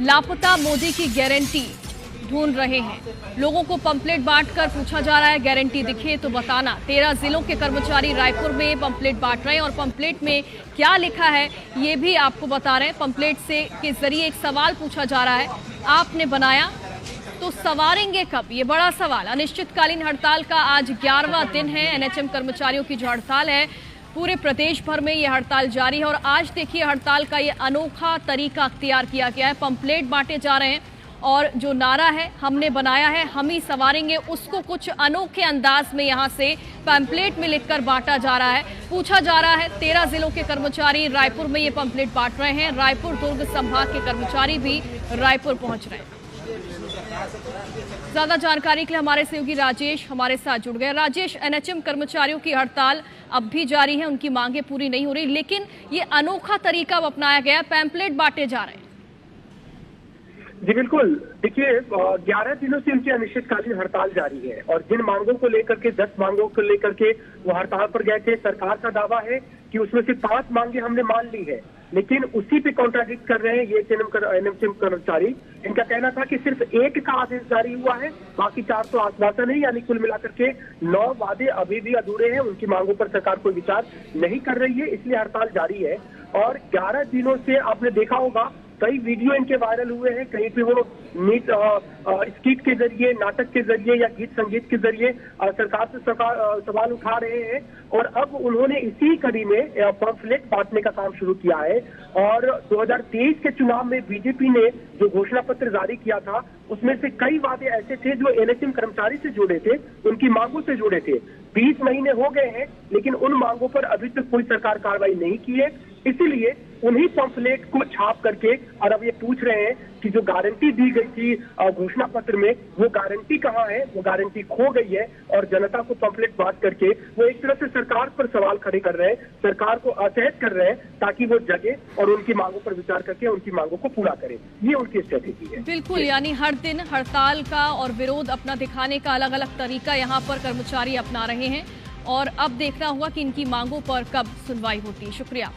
लापता मोदी की गारंटी ढूंढ रहे हैं। लोगों को पंपलेट बांटकर पूछा जा रहा है, गारंटी दिखे तो बताना। 13 जिलों के कर्मचारी रायपुर में पंपलेट बांट रहे हैं और पंपलेट में क्या लिखा है ये भी आपको बता रहे हैं। पंपलेट से के जरिए एक सवाल पूछा जा रहा है, आपने बनाया तो सवारेंगे कब? ये बड़ा सवाल। अनिश्चितकालीन हड़ताल का आज 11वां दिन है। एनएचएम कर्मचारियों की जो हड़ताल है, पूरे प्रदेश भर में ये हड़ताल जारी है और आज देखिए हड़ताल का ये अनोखा तरीका अख्तियार किया गया है। पंपलेट बांटे जा रहे हैं और जो नारा है हमने बनाया है हम ही सवारेंगे, उसको कुछ अनोखे अंदाज में यहाँ से पंपलेट में लिखकर बांटा जा रहा है। पूछा जा रहा है 13 जिलों के कर्मचारी रायपुर में ये पंपलेट बांट रहे हैं। रायपुर दुर्ग संभाग के कर्मचारी भी रायपुर पहुंच रहे हैं। ज्यादा जानकारी के लिए हमारे सहयोगी राजेश हमारे साथ जुड़ गए। राजेश, एनएचएम कर्मचारियों की हड़ताल अब भी जारी है, उनकी मांगे पूरी नहीं हो रही, लेकिन ये अनोखा तरीका अपनाया गया, पैम्पलेट बांटे जा रहे हैं। जी बिल्कुल, देखिए 11 दिनों से उनकी अनिश्चितकालीन हड़ताल जारी है और जिन मांगों को लेकर के 10 मांगों को लेकर के वो हड़ताल पर गए थे, सरकार का दावा है कि उसमें से 5 मांगे हमने मान ली है, लेकिन उसी पे कॉन्ट्राडिक्ट कर रहे हैं ये एनएचएम कर्मचारी। इनका कहना था कि सिर्फ एक का आदेश जारी हुआ है, बाकी 4 तो आश्वासन है, यानी कुल मिलाकर के 9 वादे अभी भी अधूरे हैं। उनकी मांगों पर सरकार कोई विचार नहीं कर रही है, इसलिए हड़ताल जारी है। और 11 दिनों से आपने देखा होगा कई वीडियो इनके वायरल हुए हैं, कहीं पे वो स्किट के जरिए, नाटक के जरिए या गीत संगीत के जरिए सरकार से सवाल उठा रहे हैं। और अब उन्होंने इसी कड़ी में पंपलेट बांटने का काम शुरू किया है। और 2023 के चुनाव में बीजेपी ने जो घोषणा पत्र जारी किया था उसमें से कई वादे ऐसे थे जो एनएचएम कर्मचारी से जुड़े थे, उनकी मांगों से जुड़े थे। 20 महीने हो गए हैं, लेकिन उन मांगों पर अभी तक कोई सरकार कार्रवाई नहीं की है। इसीलिए उन्हीं पंपलेट को छाप करके और अब ये पूछ रहे हैं कि जो गारंटी दी गई थी घोषणा पत्र में, वो गारंटी कहाँ है? वो गारंटी खो गई है। और जनता को पंपलेट बांट करके वो एक तरह से सरकार पर सवाल खड़े कर रहे हैं, सरकार को असहज कर रहे हैं ताकि वो जगे और उनकी मांगों पर विचार करके उनकी मांगों को पूरा करे। ये उनकी स्ट्रेटेजी है। बिल्कुल, यानी हर दिन हड़ताल का और विरोध अपना दिखाने का अलग अलग तरीका यहाँ पर कर्मचारी अपना रहे हैं और अब देखना होगा कि इनकी मांगों पर कब सुनवाई होती है। शुक्रिया।